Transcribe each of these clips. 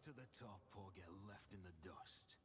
to the top or get left in the dust.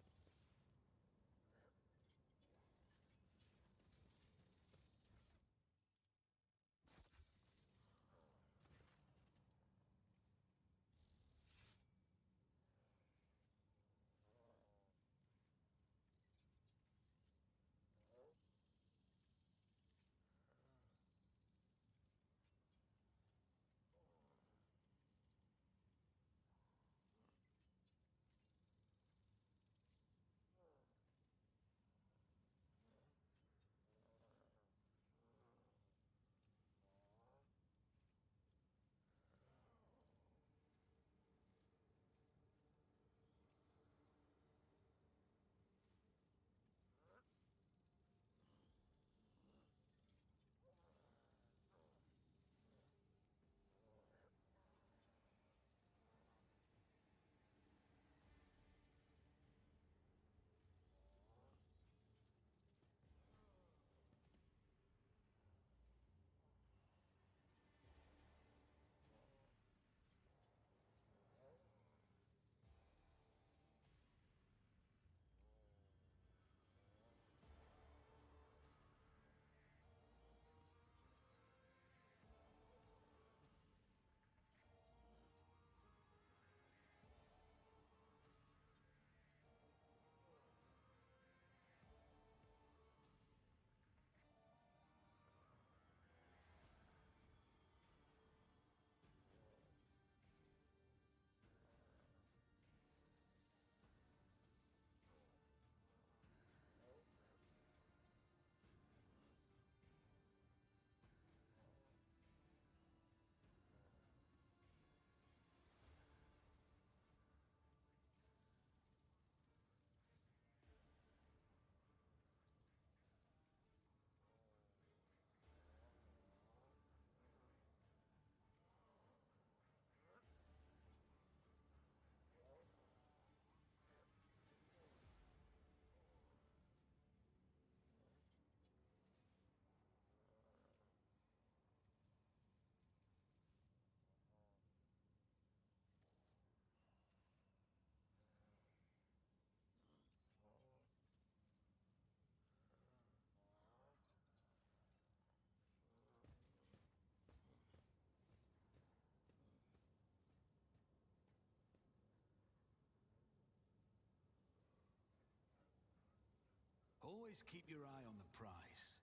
Always keep your eye on the prize.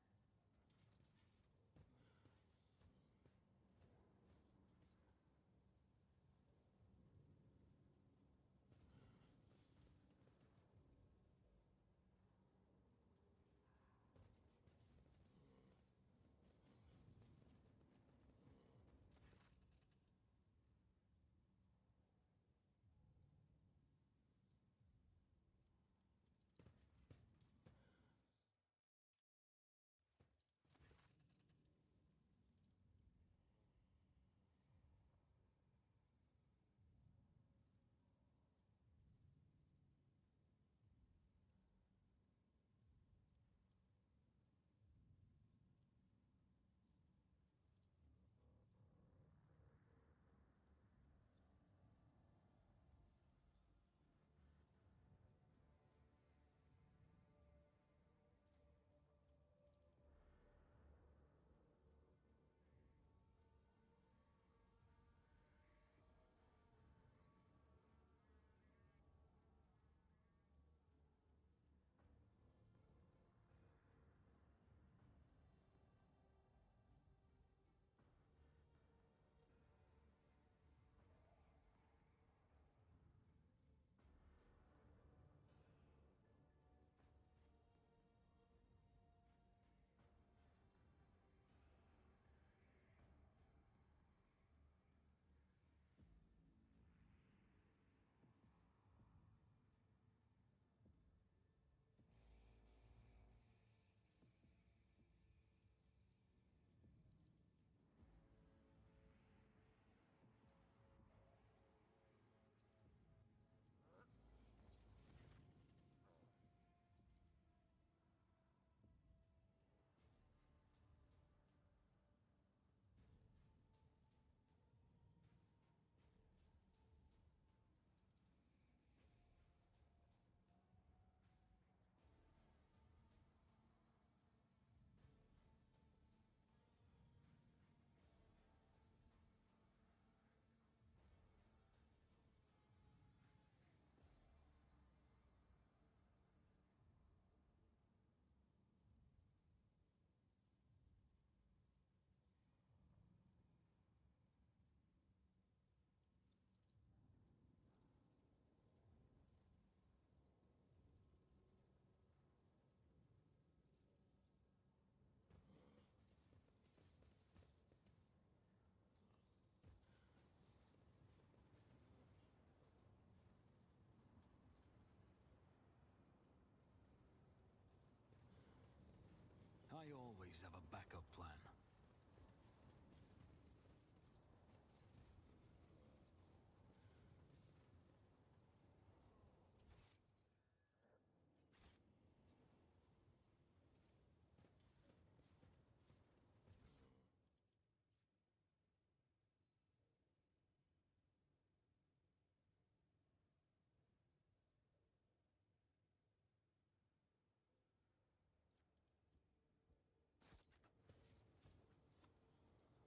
always have a backup plan.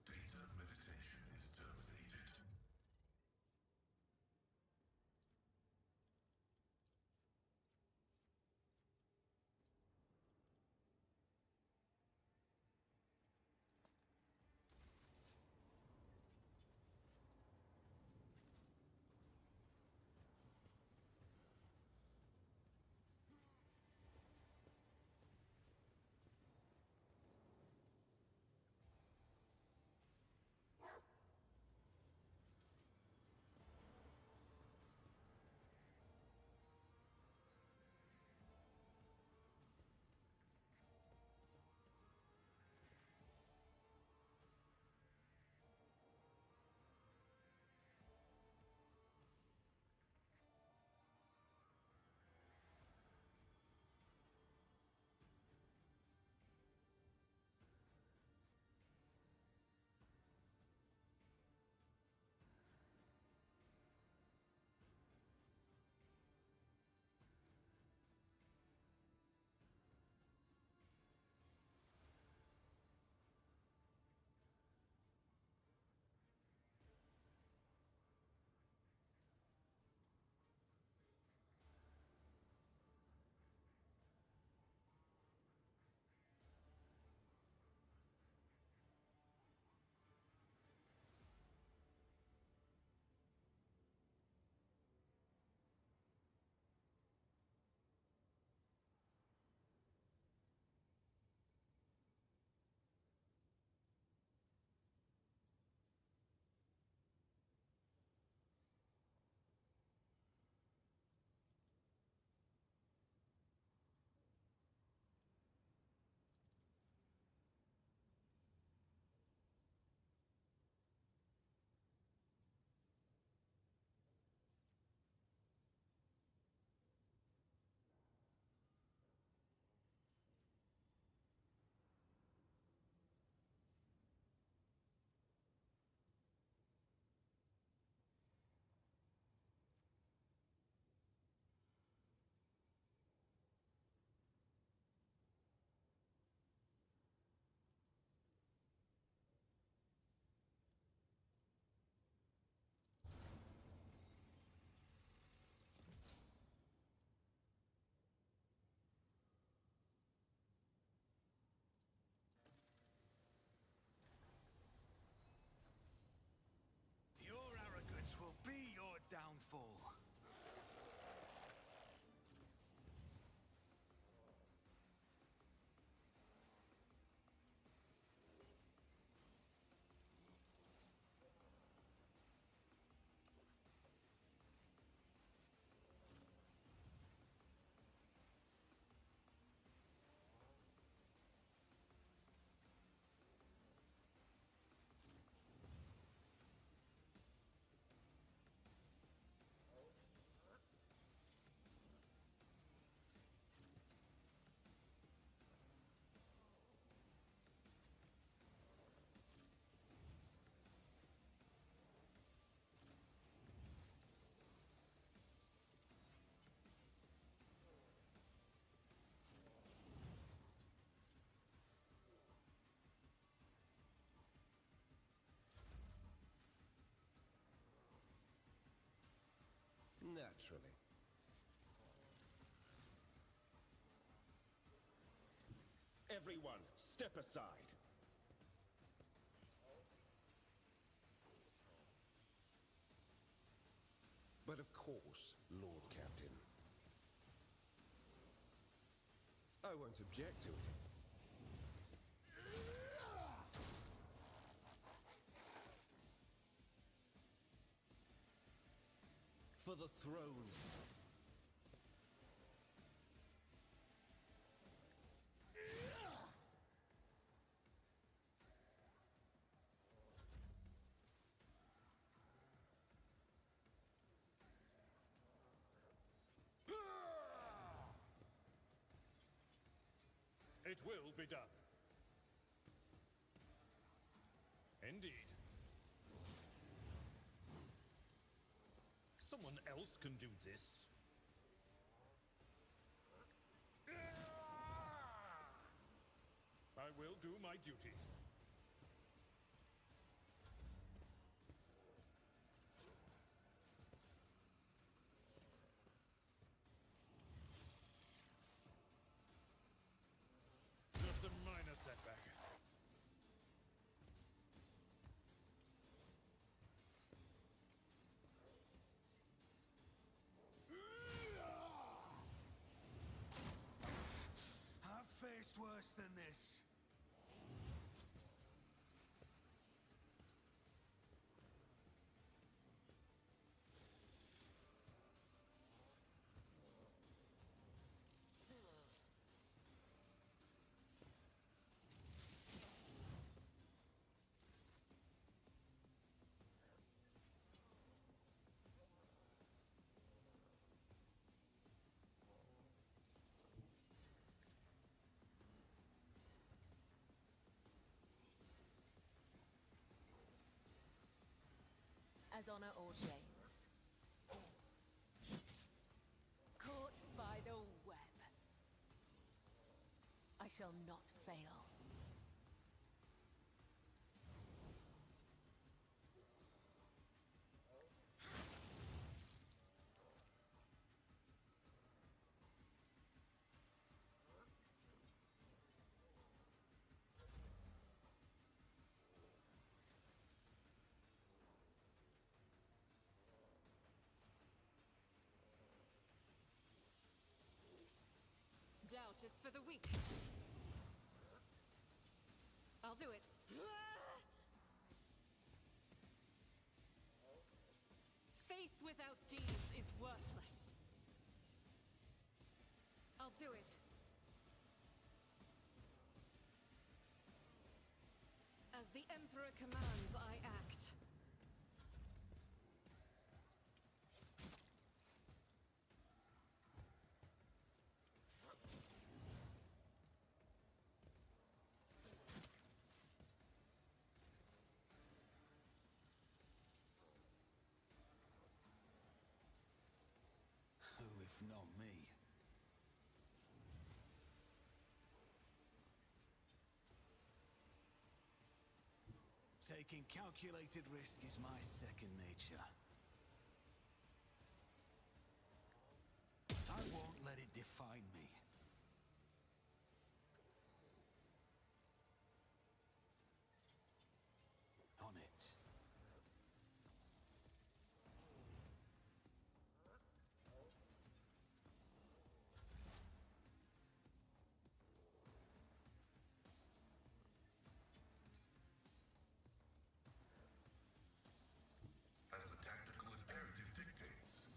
Data meditation is terminated. Your arrogance will be your downfall. Naturally. Everyone, step aside. But of course, Lord Captain. I won't object to it. For the throne. It will be done. Indeed. Someone else can do this. I will do my duty. Just a minor setback. I've faced worse than this. As honor ordains. Caught by the web. I shall not fail. Doubt is for the weak. I'll do it. Faith without deeds is worthless. I'll do it. As the Emperor commands, I act. Who, if not me? Taking calculated risk is my second nature. I won't let it define me. On it. As the tactical imperative dictates.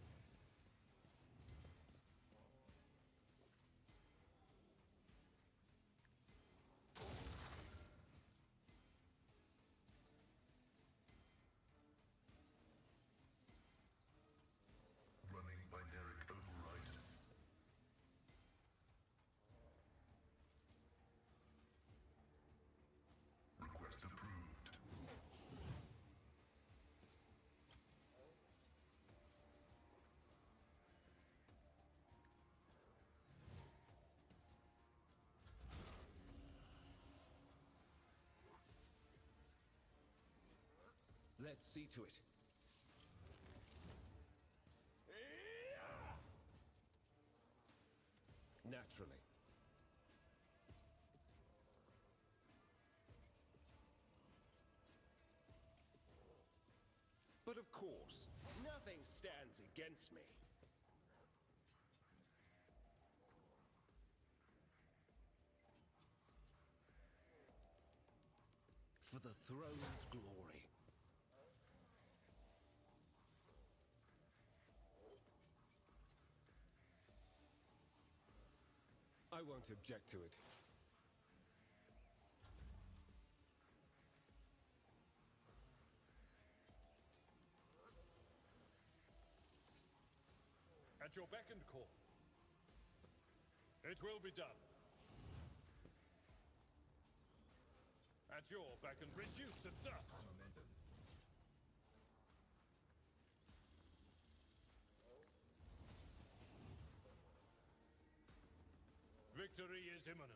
Running binaric override. Request approved. Let's see to it. Naturally. But of course, nothing stands against me. For the throne's glory. I won't object to it. At your beck and call. It will be done. At your beck and reduce to dust. Momentum. Victory is imminent.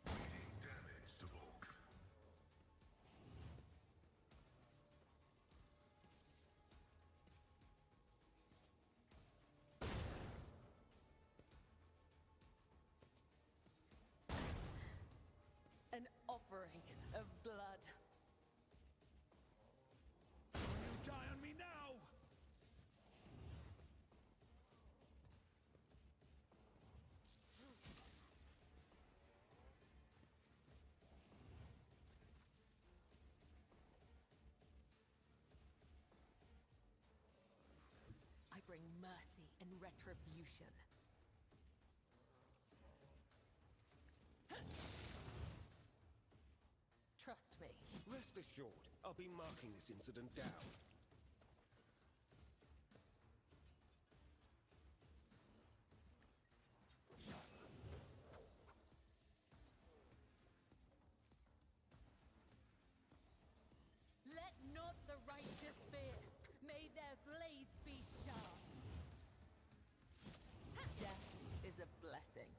Dealing damage to Volk. An offering of blood. You die on me now! I bring mercy and retribution. Trust me. Rest assured, I'll be marking this incident down. Let not the righteous fear. May their blades be sharp. Death is a blessing.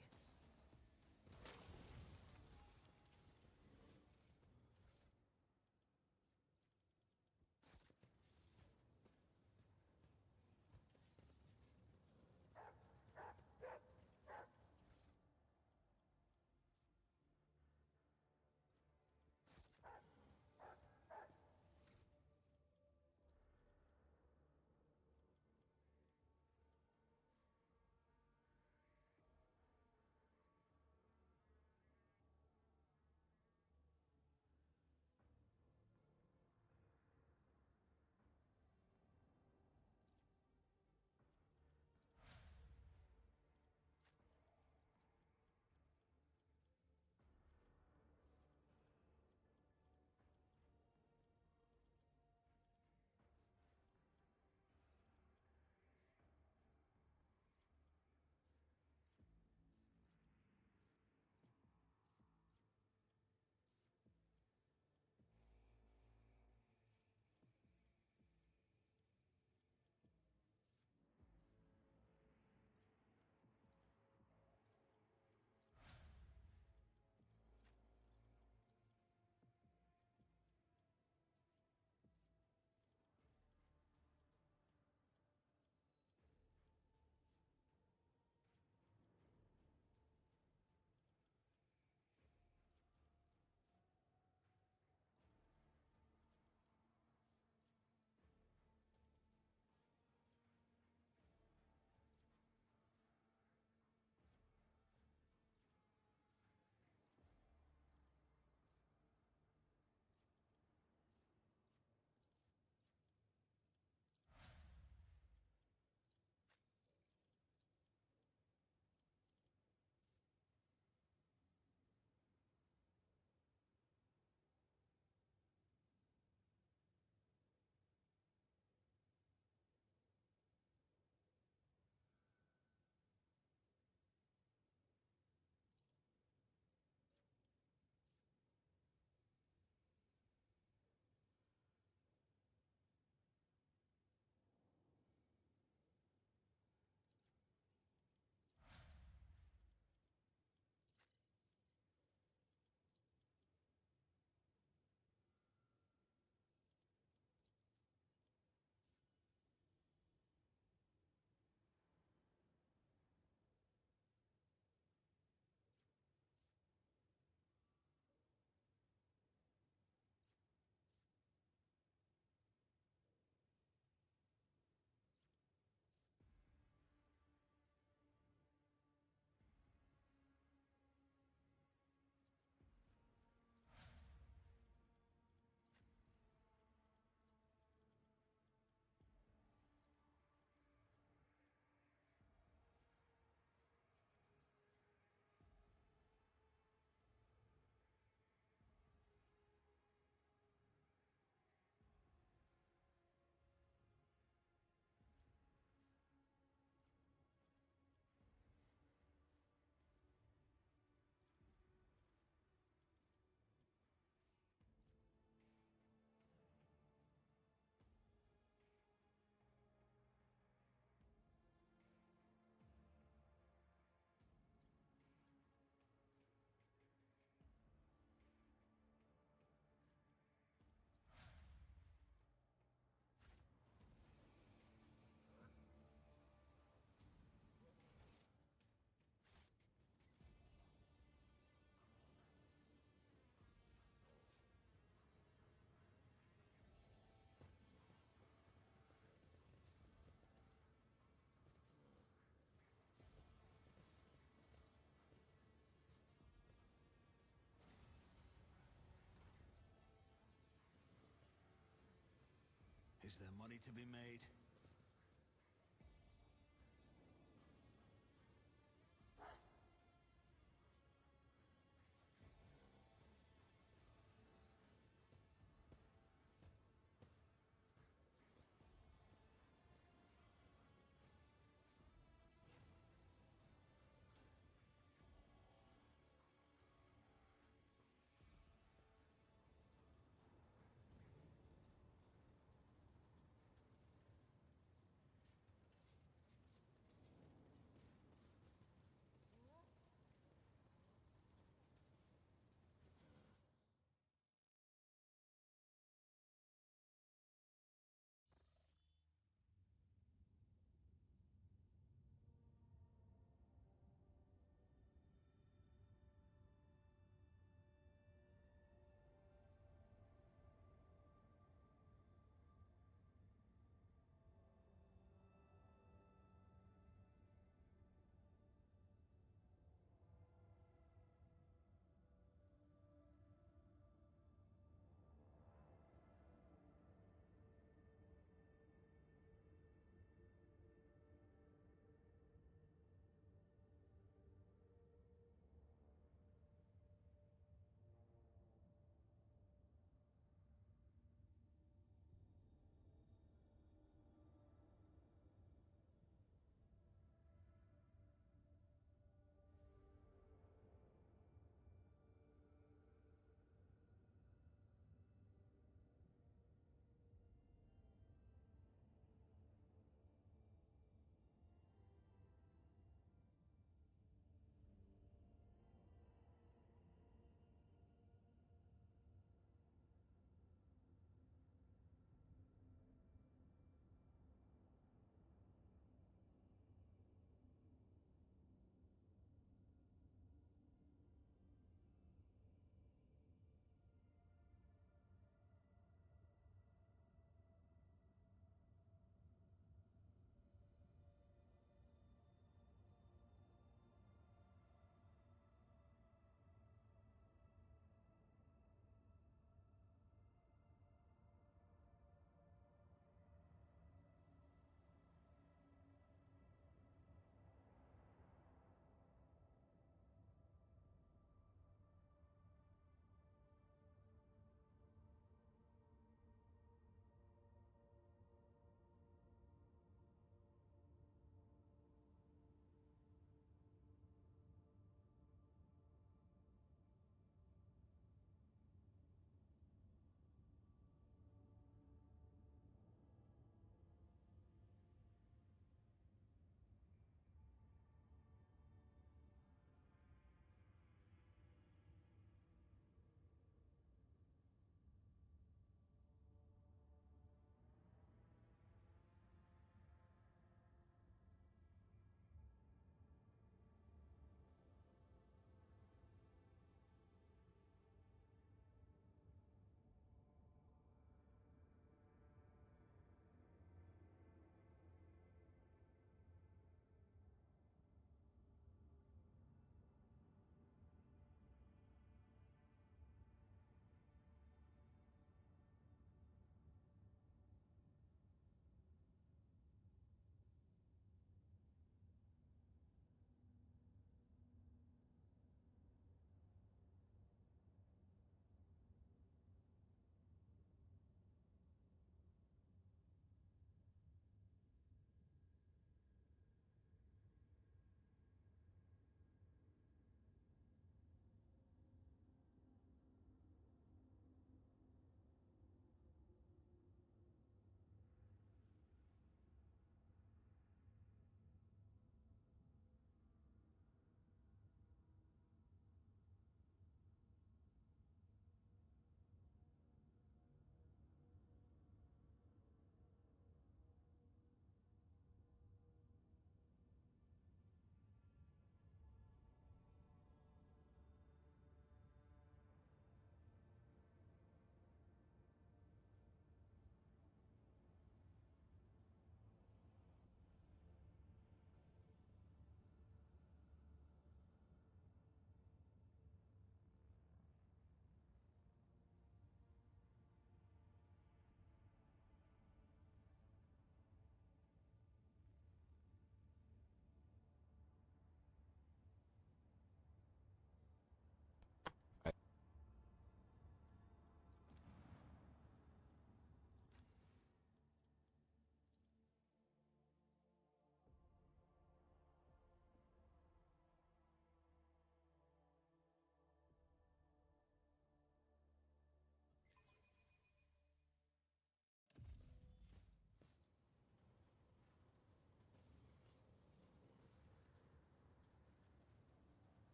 Is there money to be made?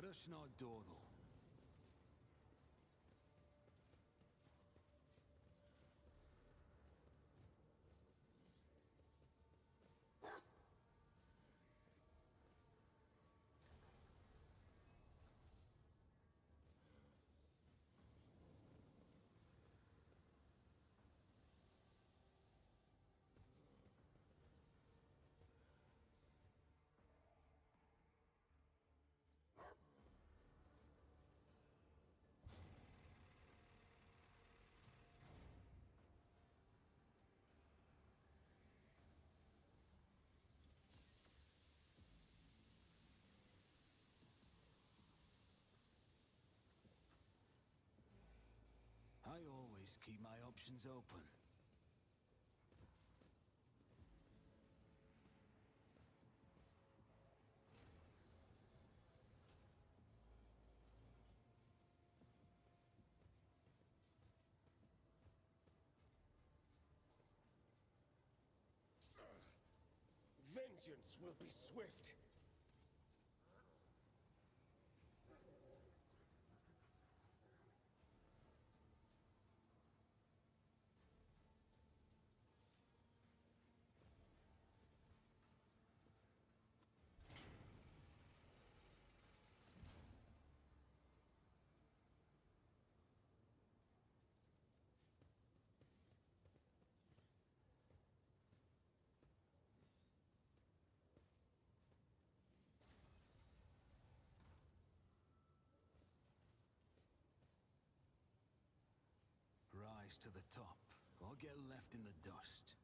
us not dawdle. I always keep my options open. Vengeance will be swift. Rise to the top, or get left in the dust.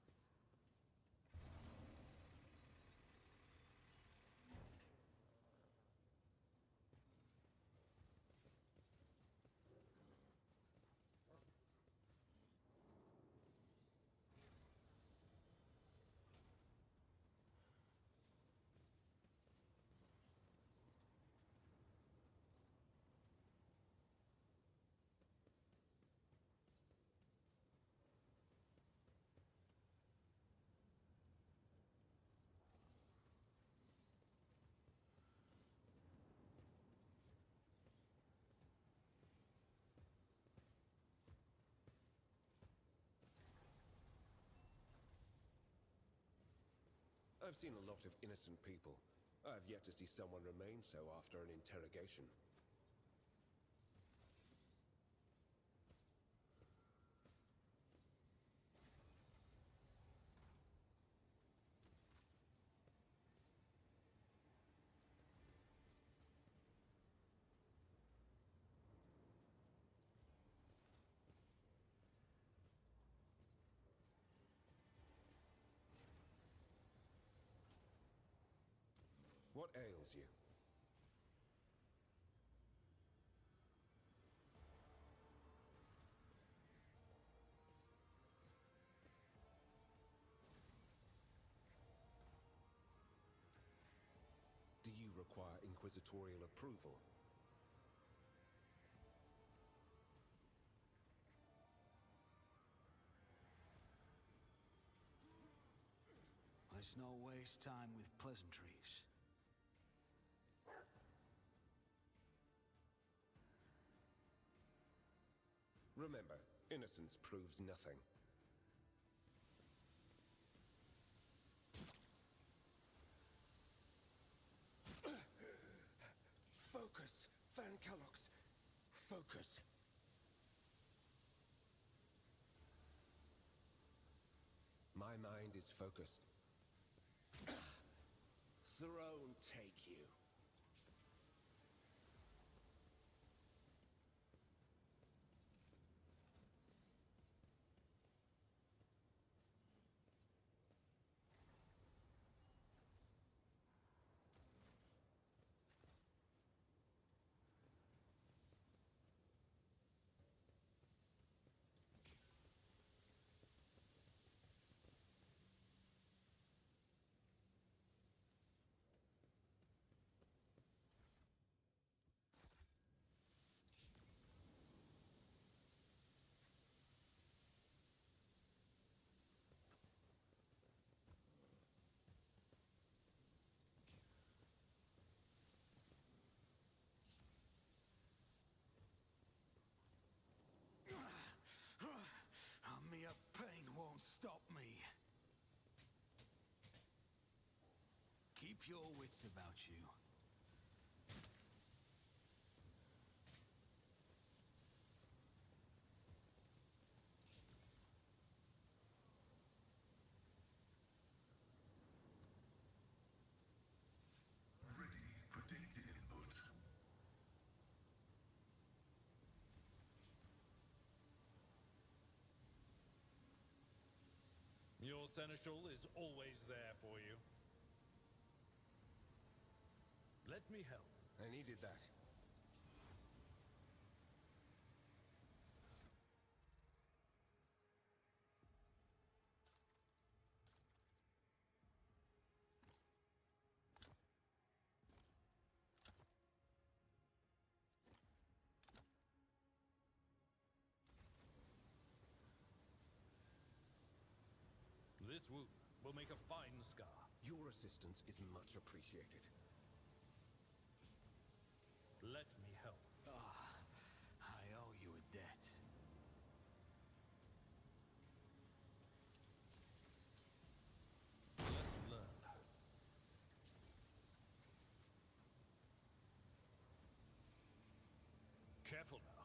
I've seen a lot of innocent people. I've yet to see someone remain so after an interrogation. What ails you? Do you require inquisitorial approval? Let's not waste time with pleasantries. Remember, innocence proves nothing. Focus, Van Calox. Focus. My mind is focused. Throne take you. Keep your wits about you. Ready for data input. Your seneschal is always there for you. Let me help. I needed that. This wound will make a fine scar. Your assistance is much appreciated. Let me help. Ah, I owe you a debt. Lesson learned. Careful now.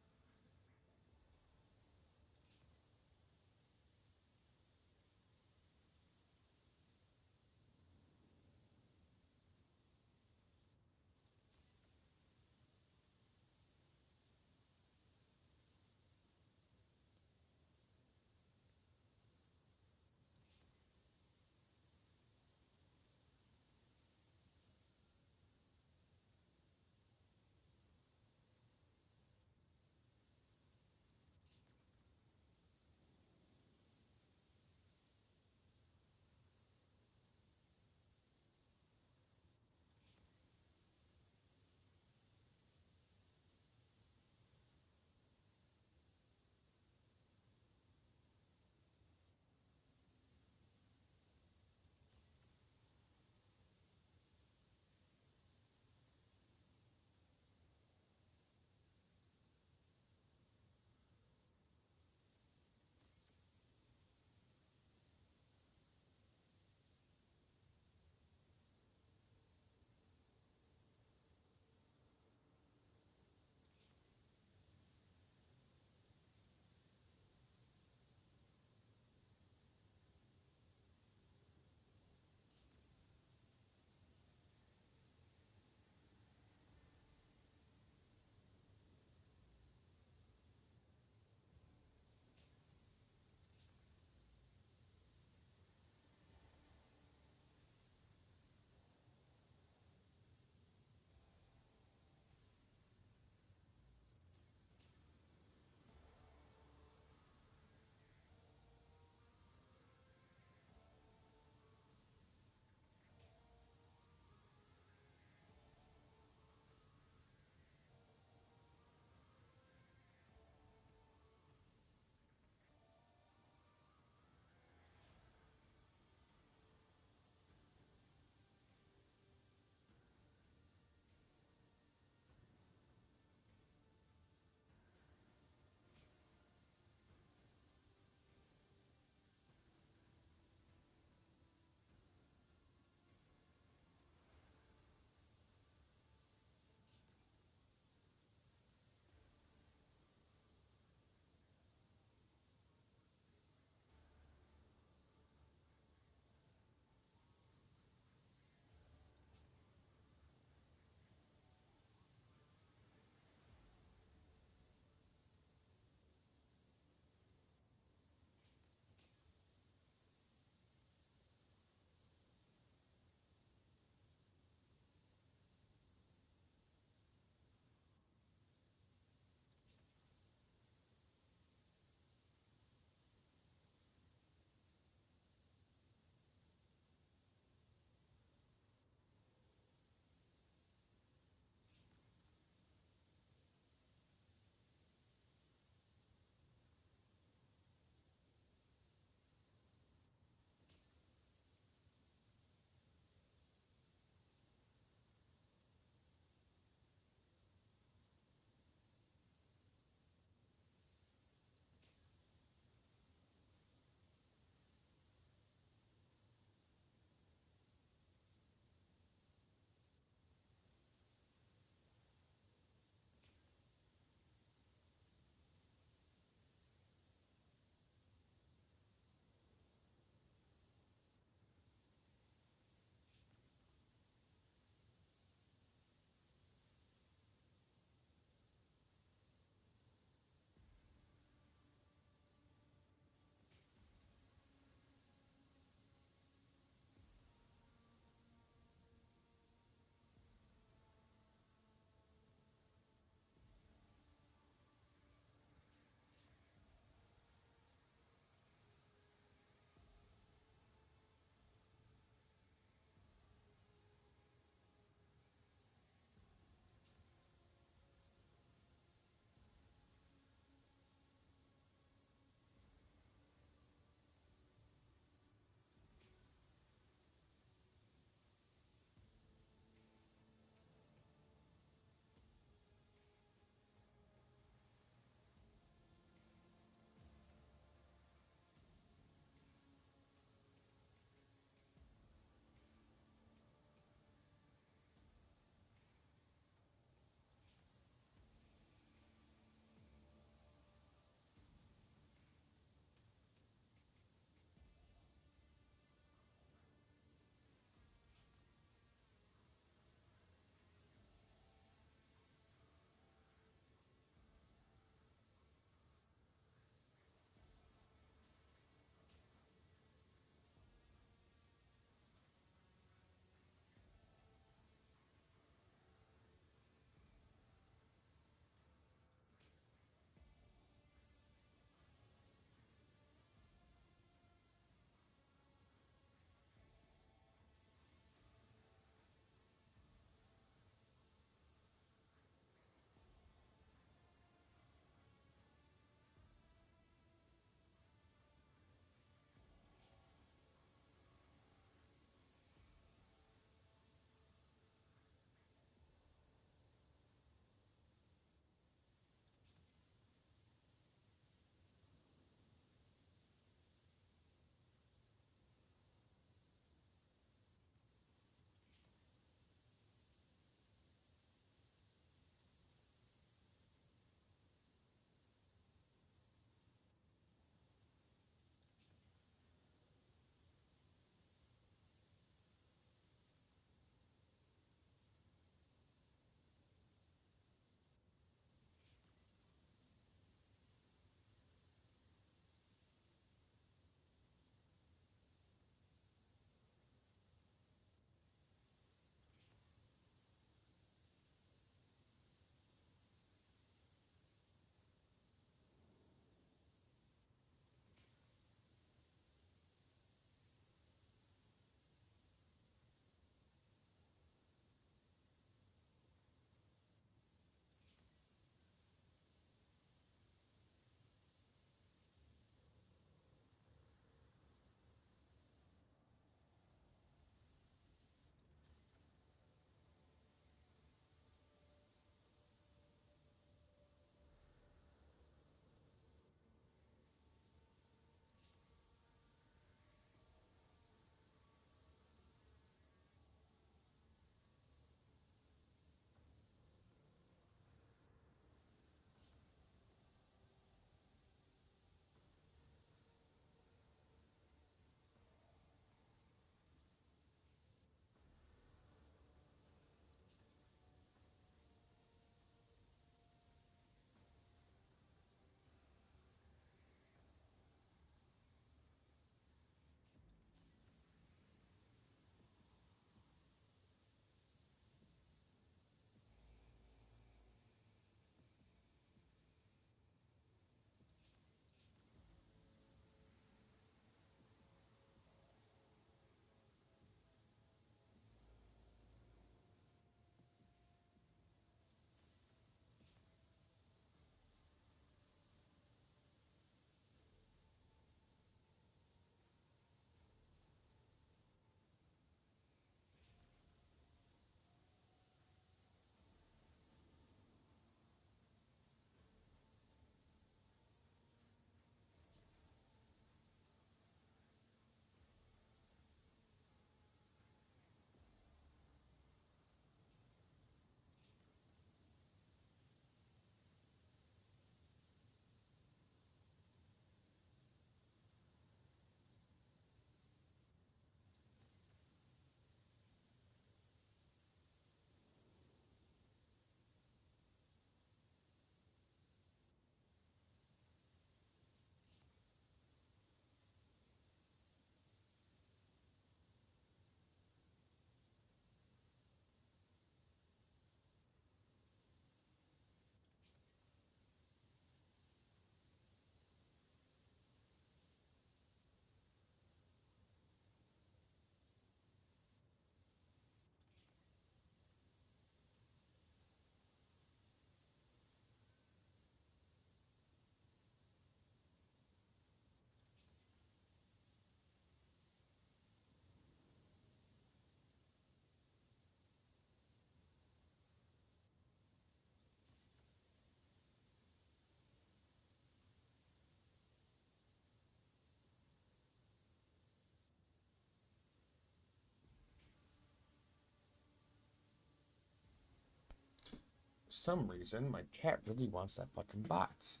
some reason, my cat really wants that fucking box.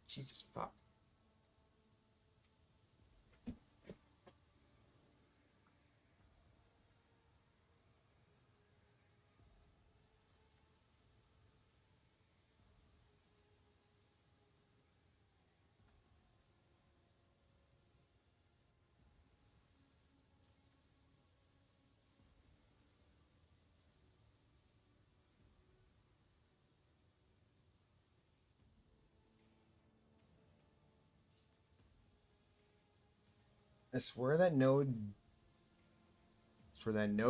Jesus fuck. I swear that no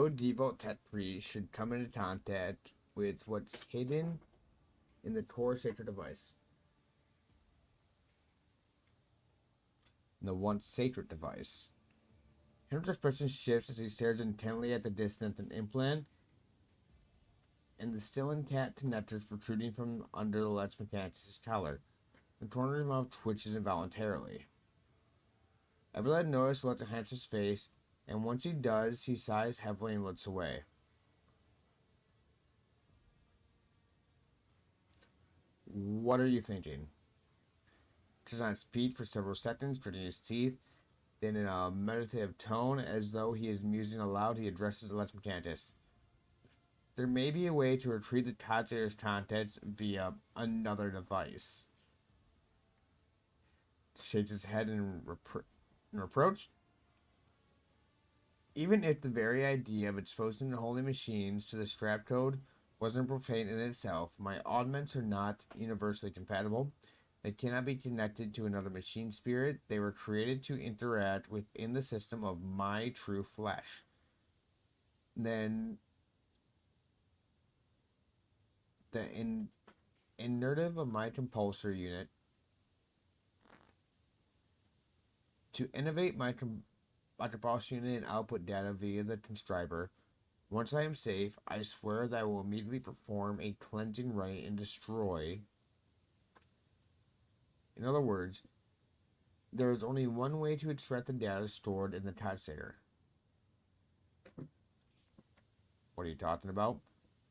default tech priest should come into contact with what's hidden in the Torah sacred device. The once sacred device. Henry's expression shifts as he stares intently at the distant implant and the still intact connectors protruding from under the Lex Mechanicus' collar. The corner of his mouth twitches involuntarily. Everlad notices the look on Hansen's face, and once he does, he sighs heavily and looks away. What are you thinking? He does not speak for several seconds, gritting his teeth. Then, in a meditative tone, as though he is musing aloud, he addresses the Lex Mechanicus. There may be a way to retrieve the Codger's contents via another device. Shakes his head in reproach. Even if the very idea of exposing the holy machines to the strap code wasn't profane in itself, my augments are not universally compatible. They cannot be connected to another machine spirit. They were created to interact within the system of my true flesh. Then the inertive of my compulsory unit to innovate my compulsory unit and output data via the constriver. Once I am safe, I swear that I will immediately perform a cleansing rite and destroy. In other words, there is only one way to extract the data stored in the Codestator. What are you talking about?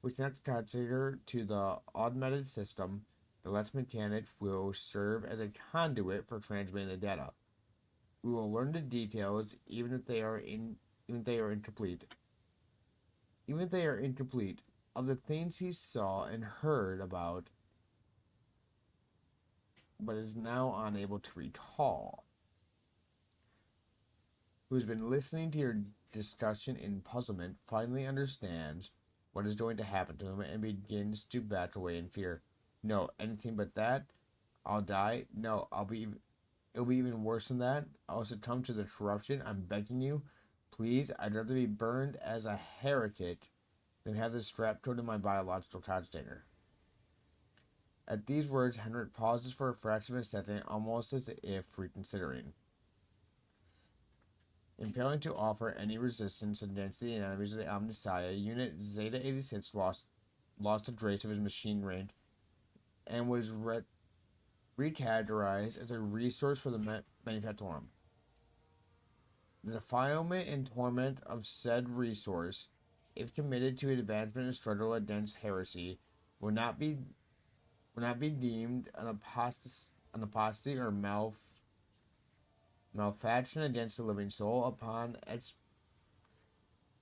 We connect the Codestator to the automated system. The Lex Mechanicus will serve as a conduit for transmitting the data. We will learn the details, even if they are incomplete. Even if they are incomplete, of the things he saw and heard about, but is now unable to recall. Who has been listening to your discussion in puzzlement, finally understands what is going to happen to him and begins to back away in fear. No, anything but that. I'll die. No, it'll be even worse than that. I'll succumb to the corruption. I'm begging you. Please, I'd rather be burned as a heretic than have this strap code in my biological Codestator. At these words, Henrik pauses for a fraction of a second, almost as if reconsidering. In failing to offer any resistance against the enemies of the Omnissiah, Unit Zeta 86 lost a trace of his machine range and was recategorized as a resource for the Manufactorum. The defilement and torment of said resource, if committed to advancement and struggle against heresy, will not be deemed an apostasy or malfaction against the living soul. Upon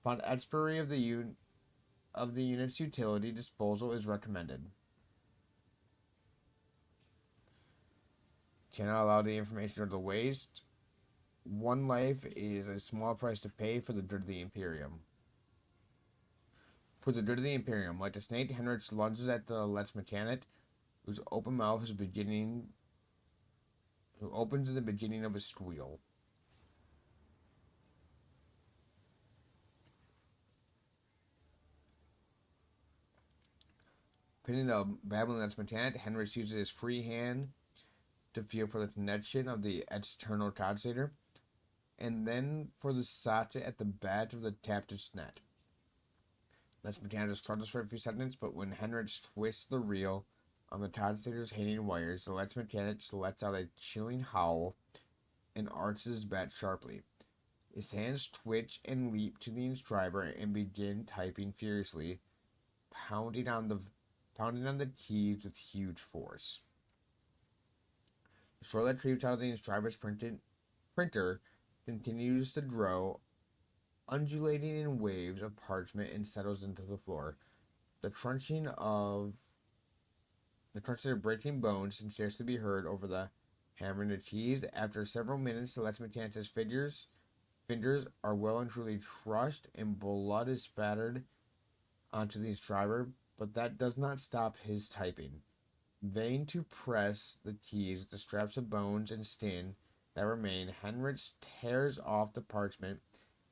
expiry of the unit's utility, disposal is recommended. Cannot allow the information to go to waste. One life is a small price to pay for the good of the Imperium. For the good of the Imperium, like the snake, Henrik lunges at the Lex Mechanicus, whose open mouth is who opens in the beginning of a squeal. Pinning the babbling Lex Mechanicus, Henrik uses his free hand to feel for the connection of the external Codestator, and then for the socket at the back of the captive's net. Lex Mechanicus struggles for a few seconds, but when Henrik twists the reel on the Codestator's hanging wires, the Lex Mechanicus lets out a chilling howl and arches his back sharply. His hands twitch and leap to the inscriber and begin typing furiously. pounding on the keys with huge force. The short retrieved out of the inscriber's printer continues to grow, undulating in waves of parchment, and settles into the floor. The crunching of breaking bones can scarcely be heard over the hammering of keys. After several minutes, the Lex Mechanicus fingers are well and truly crushed, and blood is spattered onto the inscriber, but that does not stop his typing. Vain to press the keys with the scraps of bones and skin that remain, Henrich tears off the parchment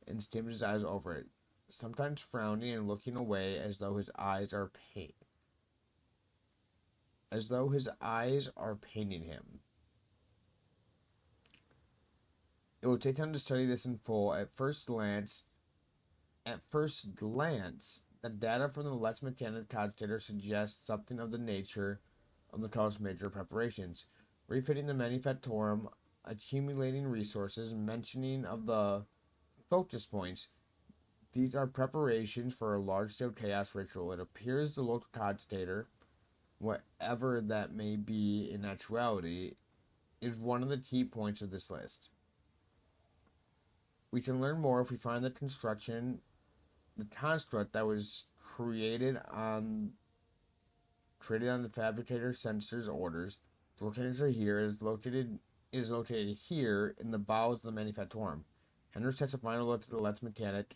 and stims his eyes over it, sometimes frowning and looking away as though his eyes are paining him. It will take time to study this in full. At first glance, the data from the Lex Mechanicus cogitator suggests something of the nature of the Talos Major preparations. Refitting the Manufactorum, accumulating resources, mentioning of the focus points. These are preparations for a large-scale chaos ritual. It appears the local cogitator, whatever that may be in actuality, is one of the key points of this list. We can learn more if we find the construct that was created on the fabricator sensor's orders. The rotators are here. It is located here in the bowels of the Manufactorum. Henrich takes a final look at the Lex Mechanicus,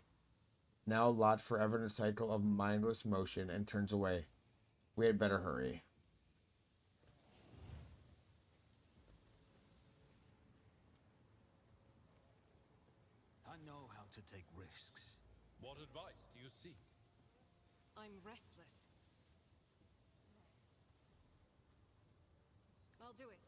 now locked forever in a cycle of mindless motion, and turns away. We had better hurry. I know how to take risks. What advice do you seek? I'm restless. I'll do it.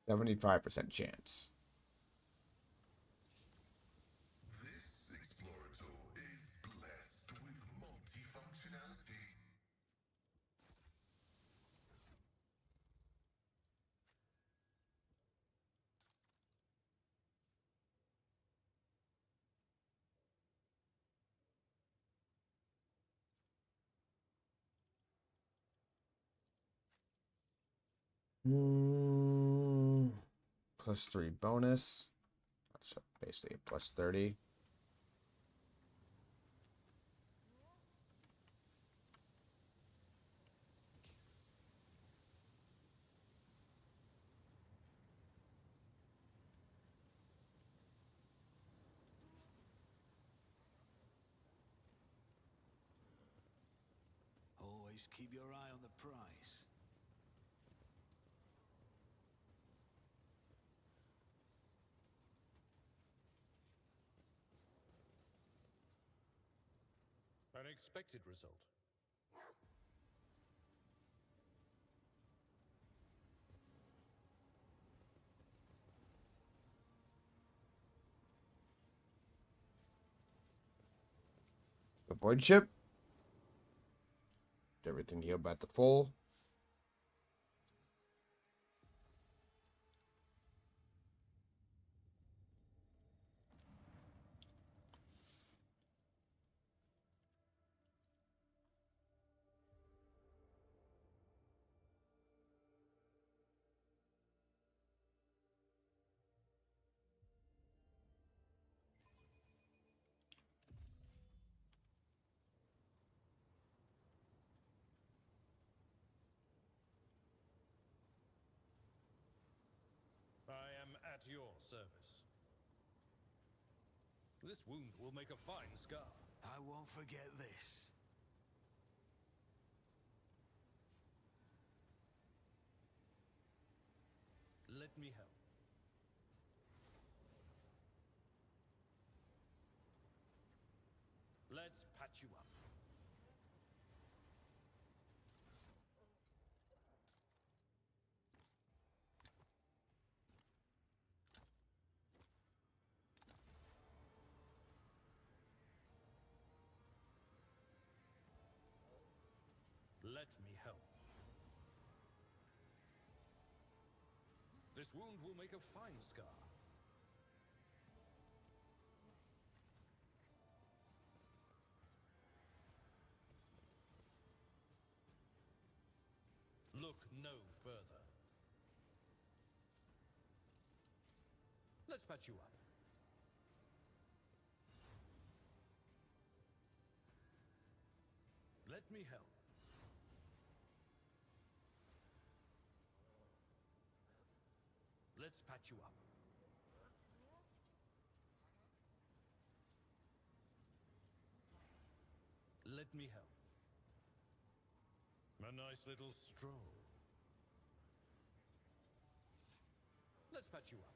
%75 chance. This Explorator is blessed with multifunctionality. +3 bonus. That's basically a +30. Always keep your eye on the prize. An expected result. The void ship. Everything healed back to full. I am at your service. This wound will make a fine scar. I won't forget this. Let me help. Let's patch you up. Let me help. This wound will make a fine scar. Look no further. Let's patch you up. Let me help. Let's patch you up. Let me help. A nice little stroll. Let's patch you up.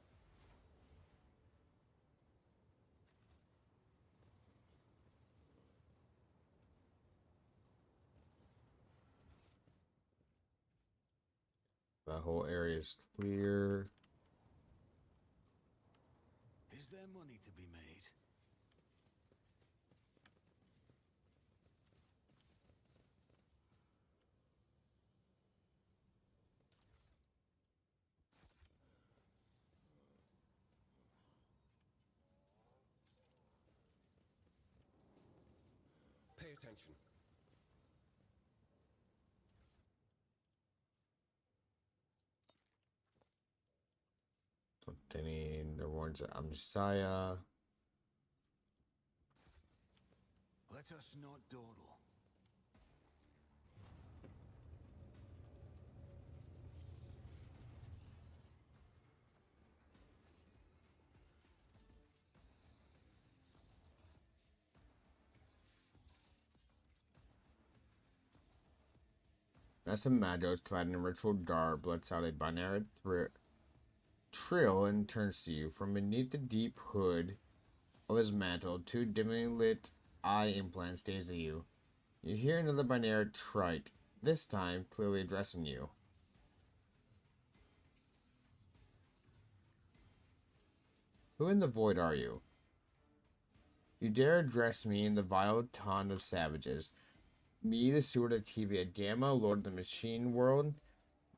The whole area is clear. Is there money to be made? Pay attention. Containing the warrants of Messiah. Let us not dawdle. Nessa Mados, clad in a ritual garb, lets out a binary trill and turns to you. From beneath the deep hood of his mantle, two dimly lit eye implants gaze at you. You hear another binary trite, this time clearly addressing you. Who in the void are you? You dare address me in the vile taunt of savages. Me, the steward of TVA Gamma, Lord of the Machine World,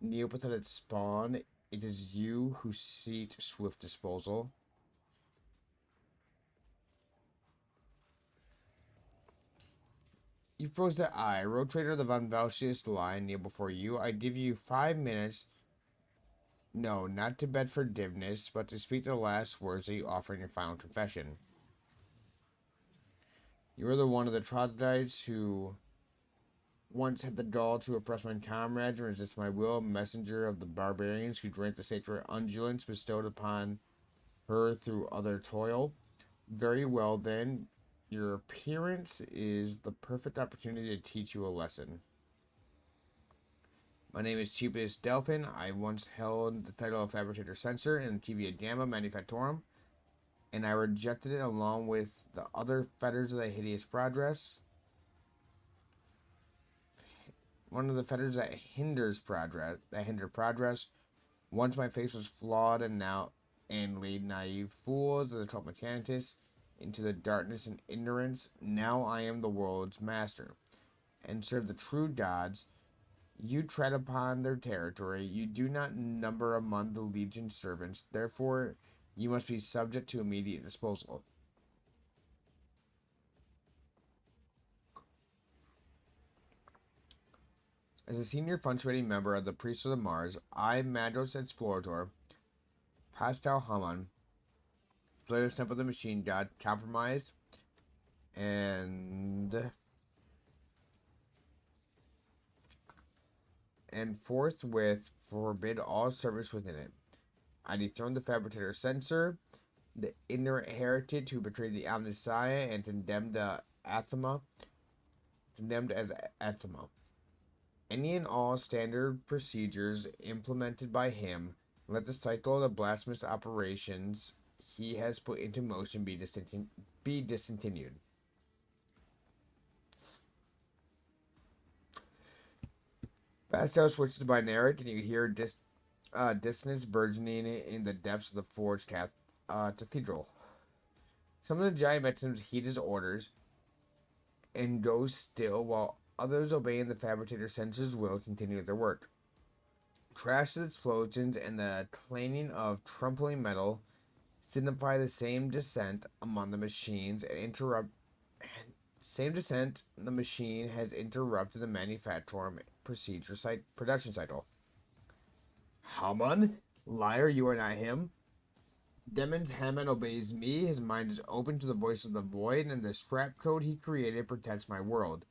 Neopathic spawn, it is you who seek swift disposal. You froze the eye. Road Trader of the Von Valsius line kneel before you. I give you 5 minutes. No, not to beg forgiveness, but to speak the last words that you offer in your final confession. You are the one of the troglodytes who once had the gall to oppress my comrades and resist my will, messenger of the barbarians who drank the sacred undulants bestowed upon her through other toil. Very well, then. Your appearance is the perfect opportunity to teach you a lesson. My name is Cheapest Delphin. I once held the title of Fabricator Censor in TVA Gamma Manufactorum, and I rejected it along with the other fetters of the hideous progress. One of the fetters that hinder progress. Once my face was flawed and lead naive fools of the cult Mechanitus into the darkness and ignorance. Now I am the world's master, and serve the true gods. You tread upon their territory. You do not number among the legion servants. Therefore, you must be subject to immediate disposal. As a senior functioning member of the Priests of the Mars, I, Madros Explorator, Pascal Haman, Slayer Temple of the Machine God, compromised and forthwith forbid all service within it. I dethroned the Fabricator Censor, the ignorant heritage who betrayed the Omnissiah and condemned as anathema. Any and all standard procedures implemented by him, let the cycle of the blasphemous operations he has put into motion be discontinued. Pastel switches to binaric, and you hear dissonance burgeoning in the depths of the Forge Cathedral. Some of the giant mechanisms heed his orders and go still, while Others, obeying the fabricator sensor's will, continue their work. Crashes, explosions, and the clanging of trampling metal signify the same descent among the machines and interrupt. Same descent. The machine has interrupted the manufacturing production cycle. Haman, liar, you are not him. Demon's Haman obeys me. His mind is open to the voice of the void, and the strap code he created protects my world.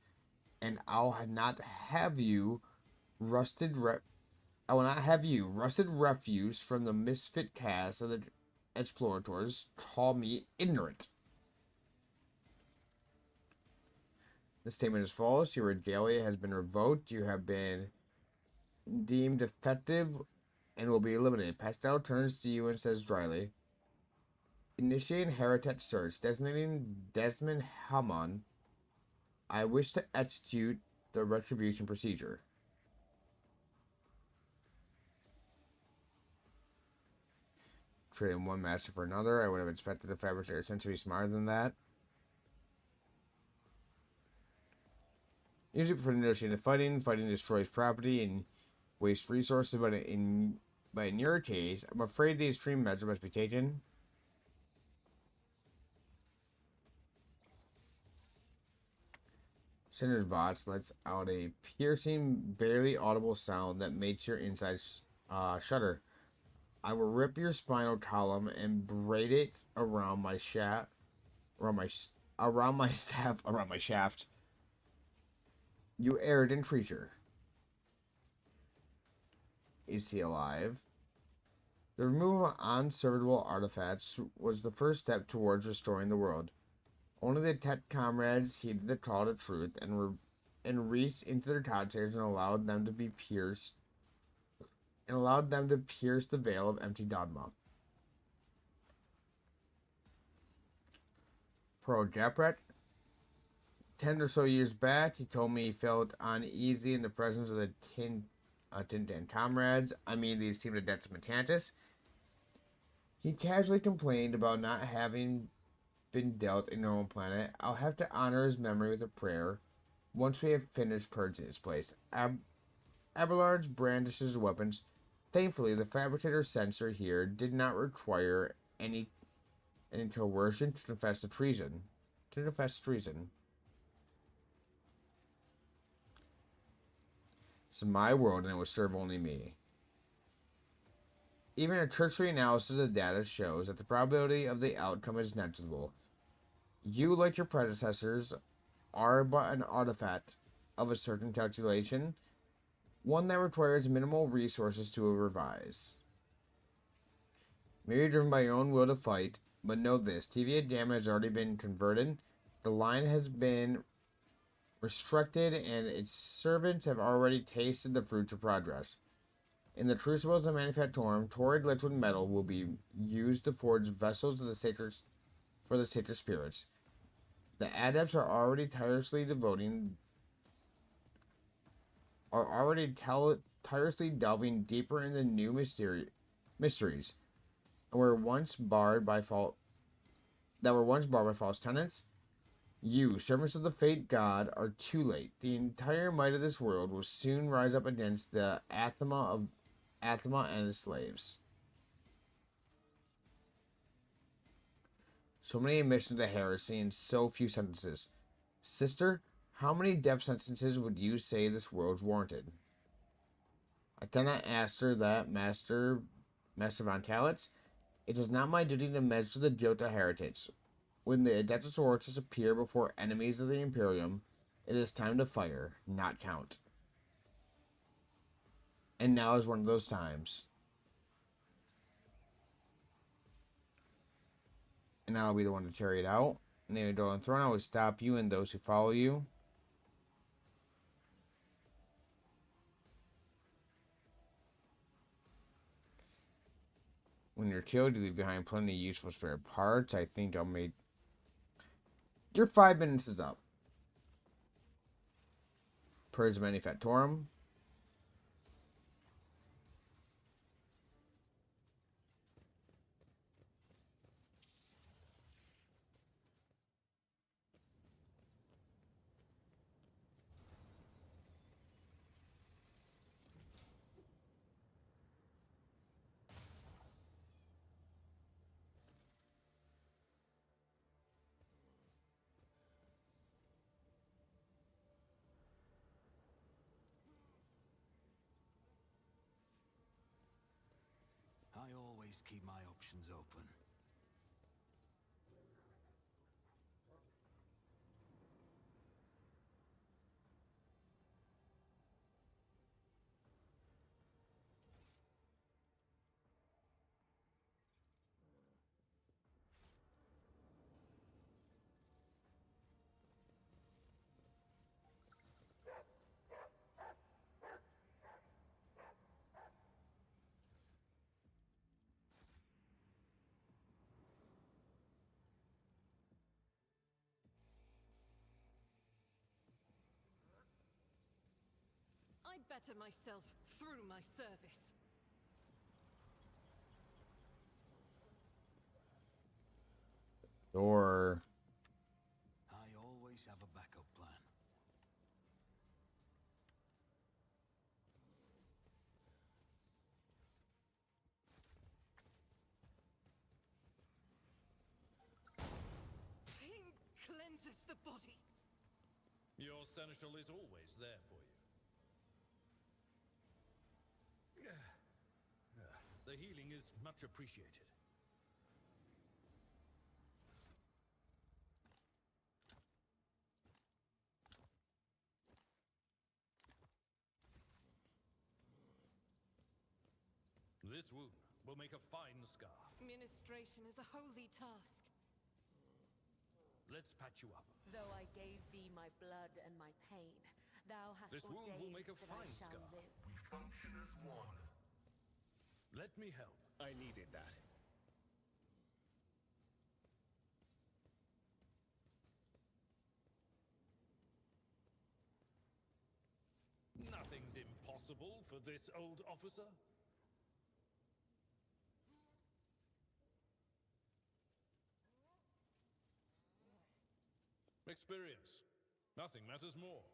And I will not have you, rusted refuse from the misfit cast of the explorators call me ignorant. The statement is false. Your regalia has been revoked. You have been deemed defective and will be eliminated. Pascal turns to you and says dryly, initiating Heretic search, designating Desmond Hammond. I wish to execute the retribution procedure. Trading one master for another. I would have expected the fabricator sense to be smarter than that. Usually for negotiated fighting destroys property and wastes resources, but in your case, I'm afraid the extreme measure must be taken. Senator Voss lets out a piercing, barely audible sound that makes your insides shudder. I will rip your spinal column and braid it around my shaft. You arrogant creature. Is he alive? The removal of unserviceable artifacts was the first step towards restoring the world. Only the Tet comrades heeded the call to truth and reached into their cogshares and allowed them to pierce the veil of empty dogma. Pro Japret, 10 or so years back, he told me he felt uneasy in the presence of the Tintin comrades. I mean, these team adepts of Matantis. He casually complained about not having been dealt a normal planet. I'll have to honor his memory with a prayer once we have finished purging his place. Abelard brandishes weapons. Thankfully, the fabricator sensor here did not require any coercion to confess the treason. It's my world, and it will serve only me. Even a cursory analysis of the data shows that the probability of the outcome is negligible. You, like your predecessors, are but an artifact of a certain calculation, one that requires minimal resources to revise. Maybe driven by your own will to fight, but know this, TVA Gamma has already been converted, the line has been restricted, and its servants have already tasted the fruits of progress. In the crucibles of Manufactorum, torrid liquid metal will be used to forge vessels of the sacred spirits. The adepts are already tirelessly delving deeper into new mysteries that were once barred by false tenants. You, servants of the Fate God, are too late. The entire might of this world will soon rise up against the Athema and his slaves. So many admissions to heresy in so few sentences. Sister, how many death sentences would you say this world's warranted? I cannot answer that, Master Von Talitz. It is not my duty to measure the guilt of heretics. When the Adeptus Ortus appear before enemies of the Imperium, it is time to fire, not count. And now is one of those times. And I'll be the one to carry it out. And the Adolin Throne, I will stop you and those who follow you. When you're killed, you leave behind plenty of useful spare parts. I think I'll make... Your 5 minutes is up. Purge Manufactorum. always keep my options open. I better myself through my service. Or I always have a backup plan. Pain cleanses the body. Your seneschal is always there for you. The healing is much appreciated. This wound will make a fine scar. Ministration is a holy task. Let's patch you up. Though I gave thee my blood and my pain, thou hast This wound will ordained make a that I fine shall scar. live. We function as one. Let me help. I needed that. Nothing's impossible for this old officer. Experience. Nothing matters more.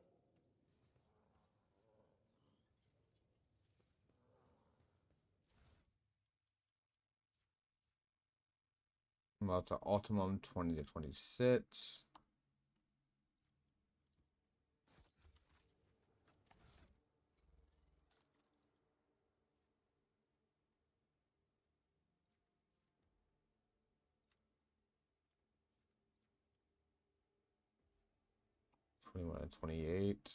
well, to Ultimum 20 to 26. '21 to 28.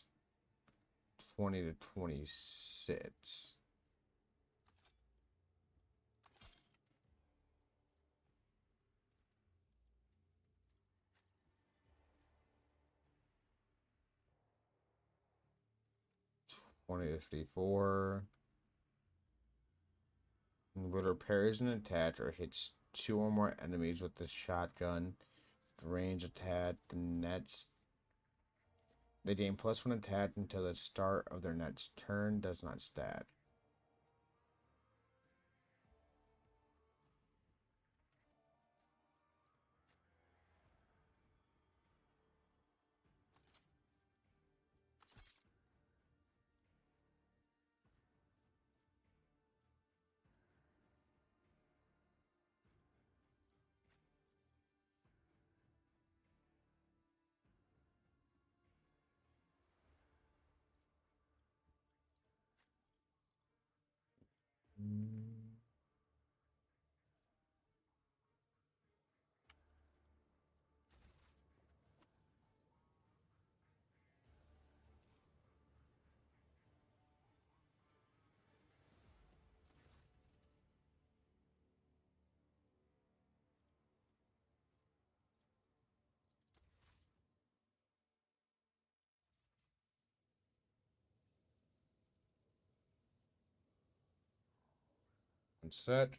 20 to 26. '20 to 54. Would repairs an attack or hits 2 or more enemies with the shotgun. The range attack, the next. They gain +1 attack until the start of their next turn, does not stat. And set.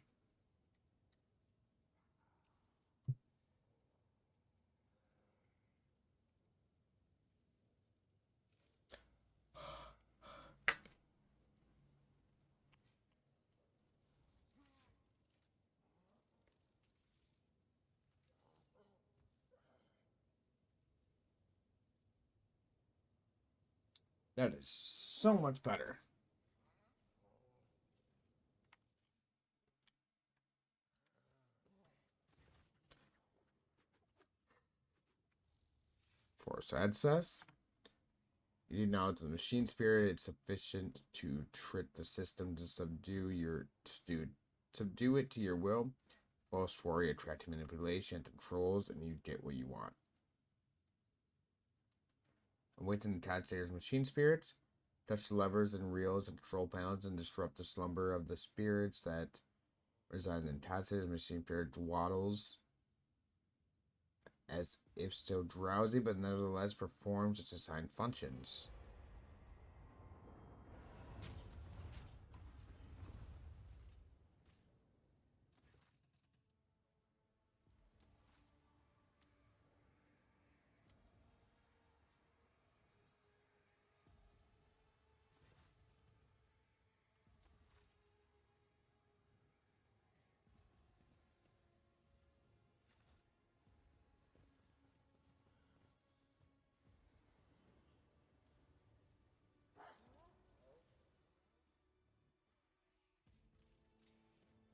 That is so much better. Force access. You now to the machine spirit. It's sufficient to trick the system to subdue your subdue it to your will. False worry, attracting manipulation, and trolls, and you get what you want. Awaken attached layers machine spirits. Touch the levers and reels and control panels and disrupt the slumber of the spirits that reside in attached layers. Machine spirit dwaddles as if still drowsy, but nevertheless performs its assigned functions.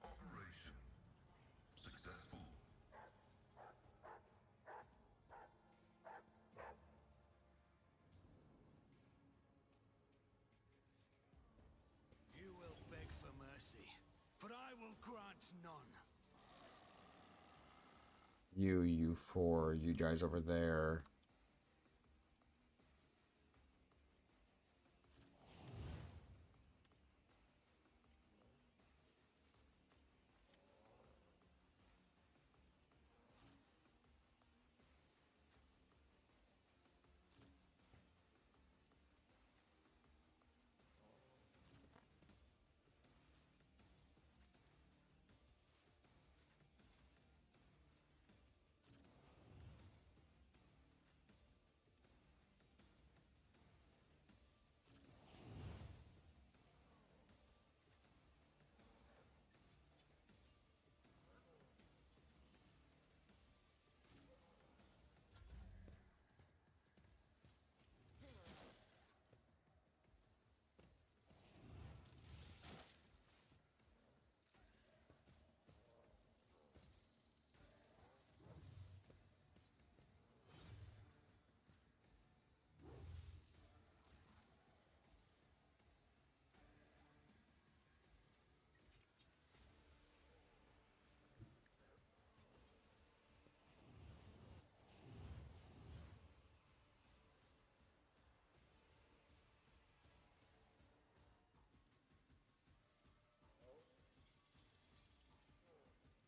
Operation successful. You will beg for mercy, but I will grant none. You four, you guys over there.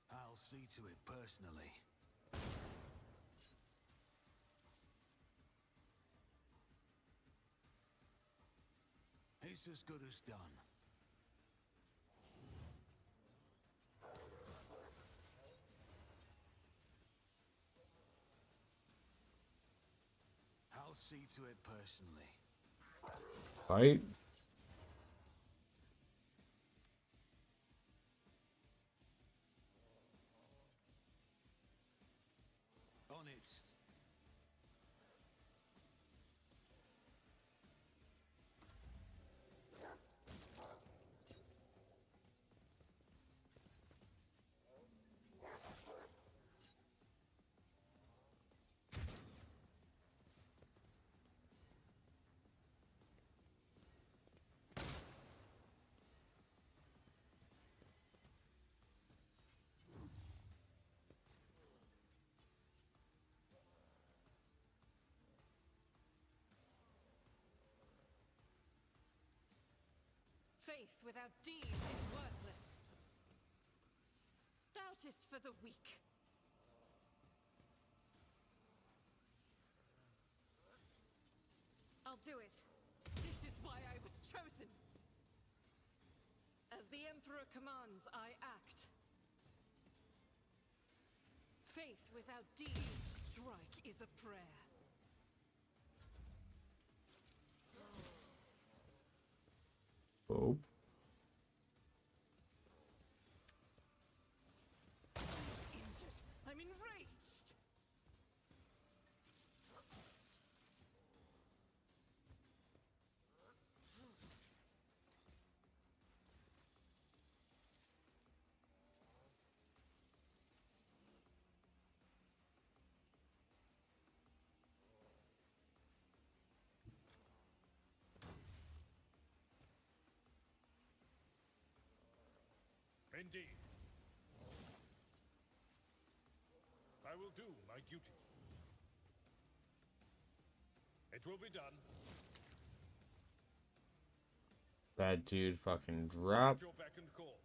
I'll see to it personally. It's as good as done. I'll see to it personally. Fight. On it. Faith without deed is worthless. Doubt is for the weak. I'll do it. This is why I was chosen. As the Emperor commands, I act. Faith without deed, strike is a prayer. Oh. Injured. I'm enraged. Indeed. I will do my duty. It will be done. That dude fucking dropped. At your beck and call.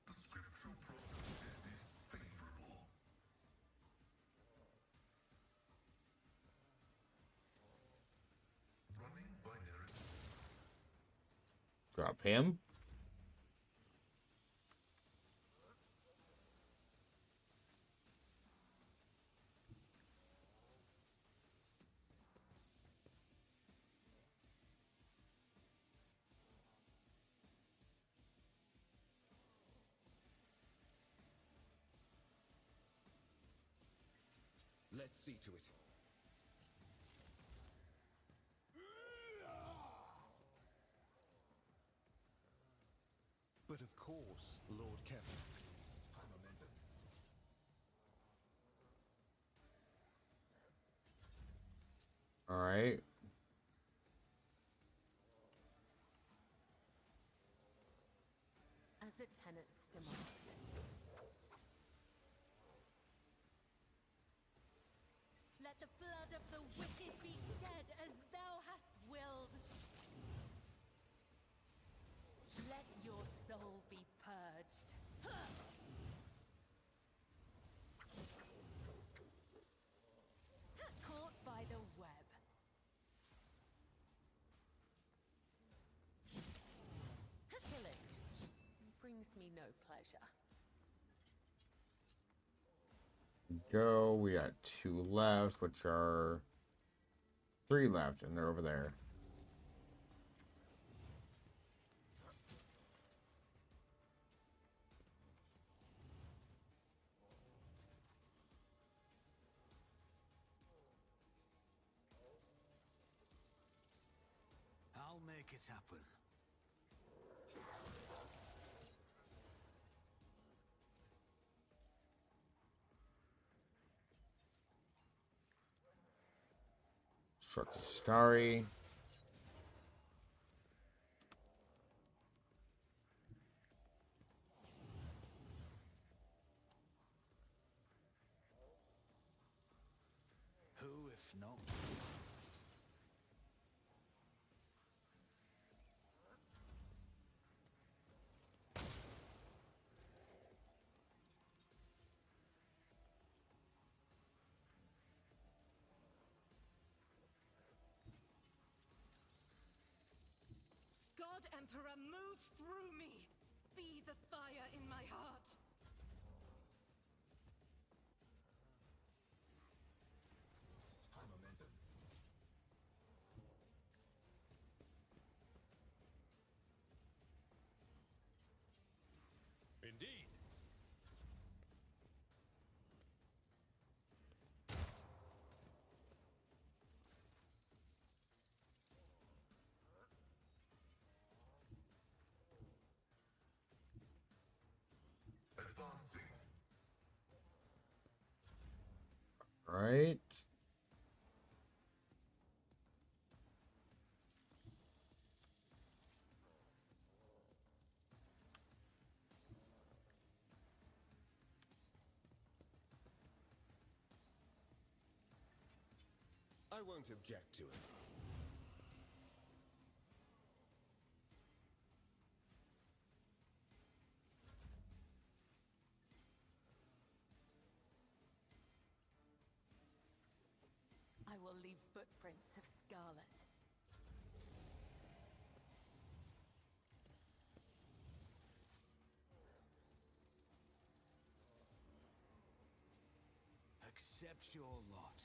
The scriptural prognosis is favorable. Running binary. Drop him. Let's see to it. But of course, Lord Kevin. All right. As the tenants demand. Let the blood of the wicked be shed as thou hast willed. Let your soul be purged. Caught by the web. Killing brings me no pleasure. Go. We got 2 left, which are 3 left, and they're over there. I'll make it happen. Short the Skari. Who, if not? God Emperor, move through me! Be the fire in my heart! Indeed. Advancing. Right. I won't object to it. I will leave footprints of scarlet. Accept your lot.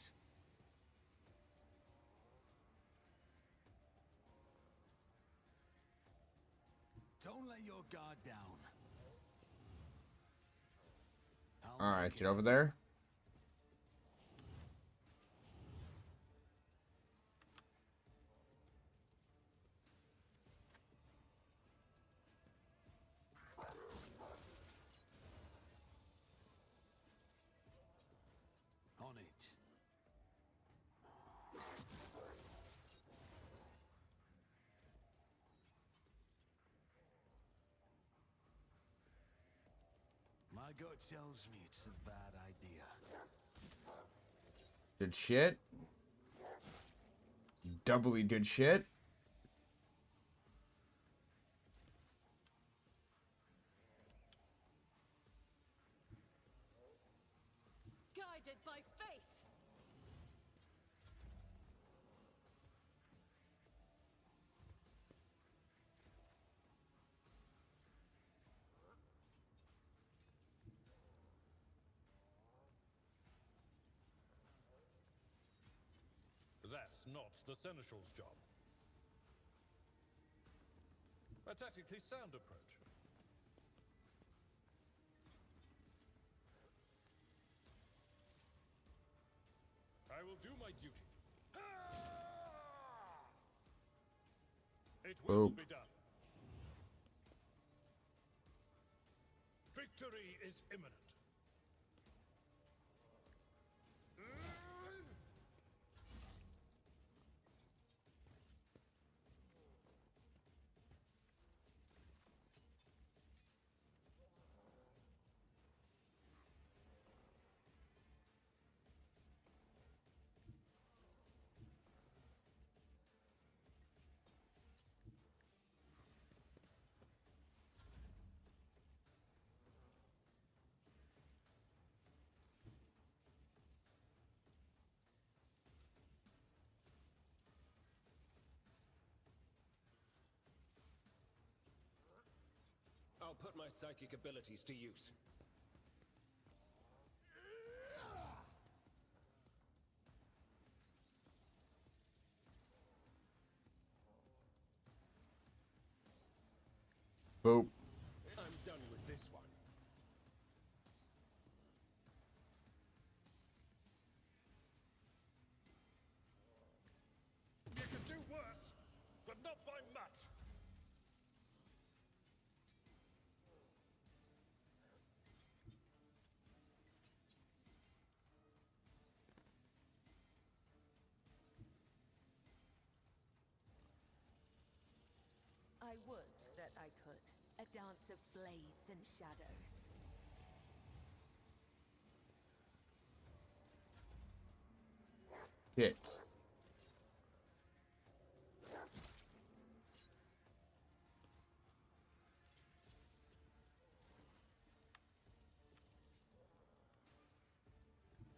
Don't let your guard down. I'll All right, make get it over there. My gut tells me it's a bad idea. Good shit. Doubly good shit. Guided by faith. That's not the Seneschal's job. A tactically sound approach. I will do my duty. It will Boop. be done. Victory is imminent. I'll put my psychic abilities to use. Boop. I'm done with this one. You can do worse, but not by much. I would that I could. A dance of blades and shadows. Shit.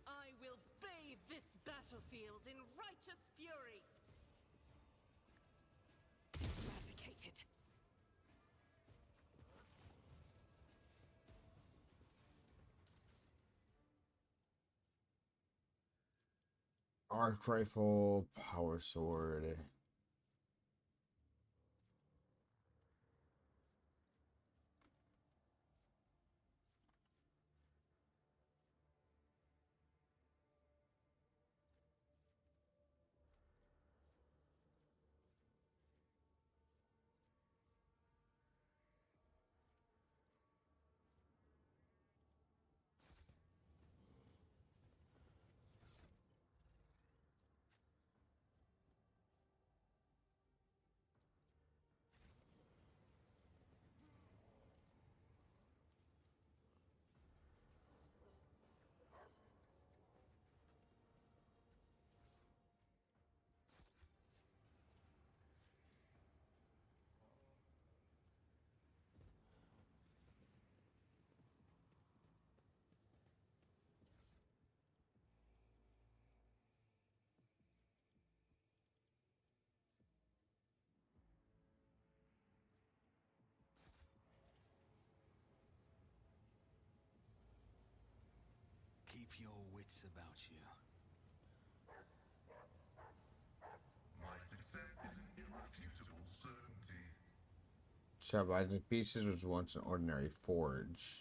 I will bathe this battlefield in righteous fury. Eradicated. Arc rifle, power sword. Keep your wits about you. My success is an irrefutable certainty. Shabbat Pieces was once an ordinary forge.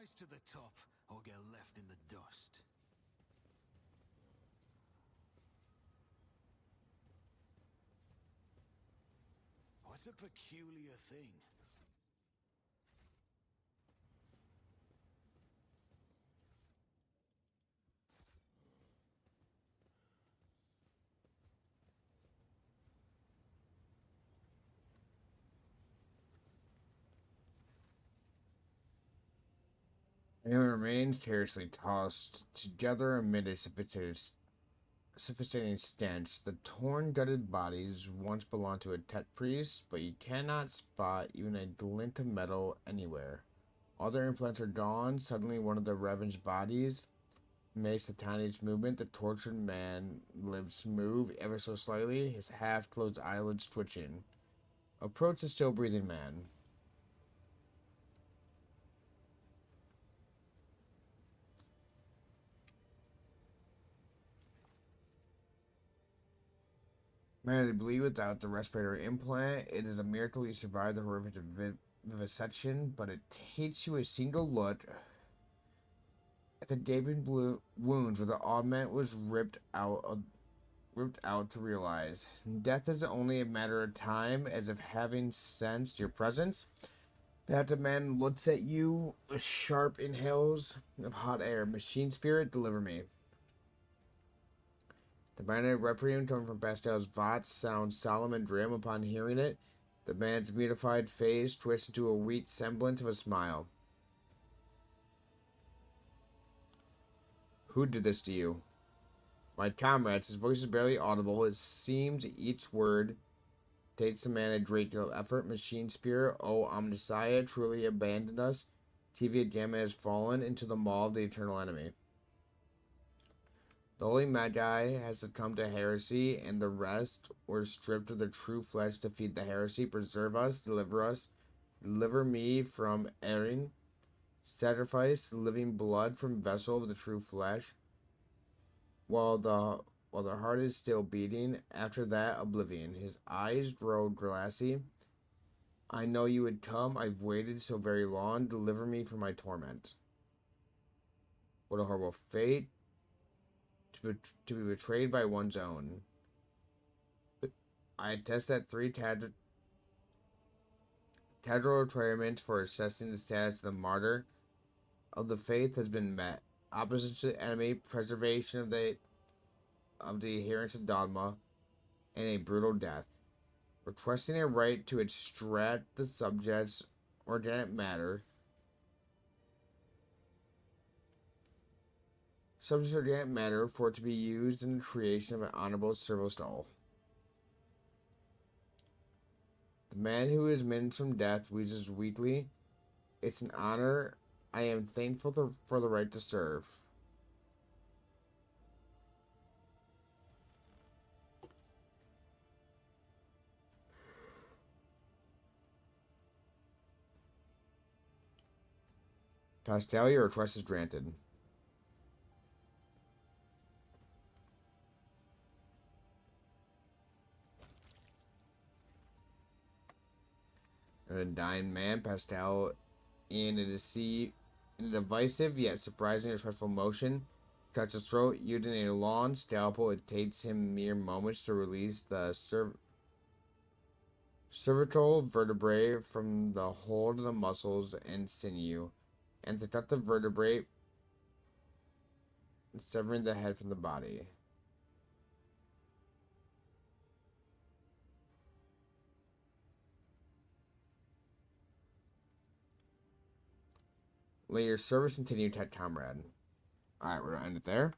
rise to the top or get left in the dust. What's a peculiar thing? Anyone remains carelessly tossed together amid a sophisticating stench. The torn, gutted bodies once belonged to a Tet priest, but you cannot spot even a glint of metal anywhere. All their implants are gone. Suddenly, one of the ravaged bodies makes the tiniest movement. The tortured man lips move ever so slightly, his half-closed eyelids twitching. Approach the still-breathing man. Merely bleed without the respirator implant. It is a miracle you survived the horrific vivisection, but it takes you a single look at the gaping wounds where the augment was ripped out to realize death is only a matter of time, as if having sensed your presence. That man looks at you with sharp inhales of hot air. Machine spirit, deliver me. The binary requiem coming from Pastel's Vox sounds solemn and grim. Upon hearing it, the man's beautified face twists into a weak semblance of a smile. Who did this to you? My comrades. His voice is barely audible. It seems each word takes the man a great deal of effort. Machine spirit, O Omnissiah, truly abandoned us. TVA Gamma has fallen into the maw of the eternal enemy. The Holy Magi has succumbed to heresy, and the rest were stripped of their true flesh to feed the heresy. Preserve us, deliver me from erring. Sacrifice the living blood from vessel of the true flesh. While the heart is still beating, after that, oblivion. His eyes grow glassy. I know you would come. I've waited so very long. Deliver me from my torment. What a horrible fate. To be betrayed by one's own. I attest that 3 Tadral requirements for assessing the status of the martyr of the faith has been met. Opposition to the enemy, preservation of the adherence of dogma, and a brutal death. Requesting a right to extract the subject's organic matter. Subject organic matter for it to be used in the creation of an honorable servo stall. The man who is minutes from death wheezes weakly. It's an honor. I am thankful for the right to serve. Pastel, your request is granted. A dying man, Pastel, in a divisive yet surprisingly respectful motion, cuts his throat, using a long scalpel. It takes him mere moments to release the cervical vertebrae from the hold of the muscles and sinew, and to cut the vertebrae, severing the head from the body. May your service continue, Tet comrade. Alright, we're gonna end it there.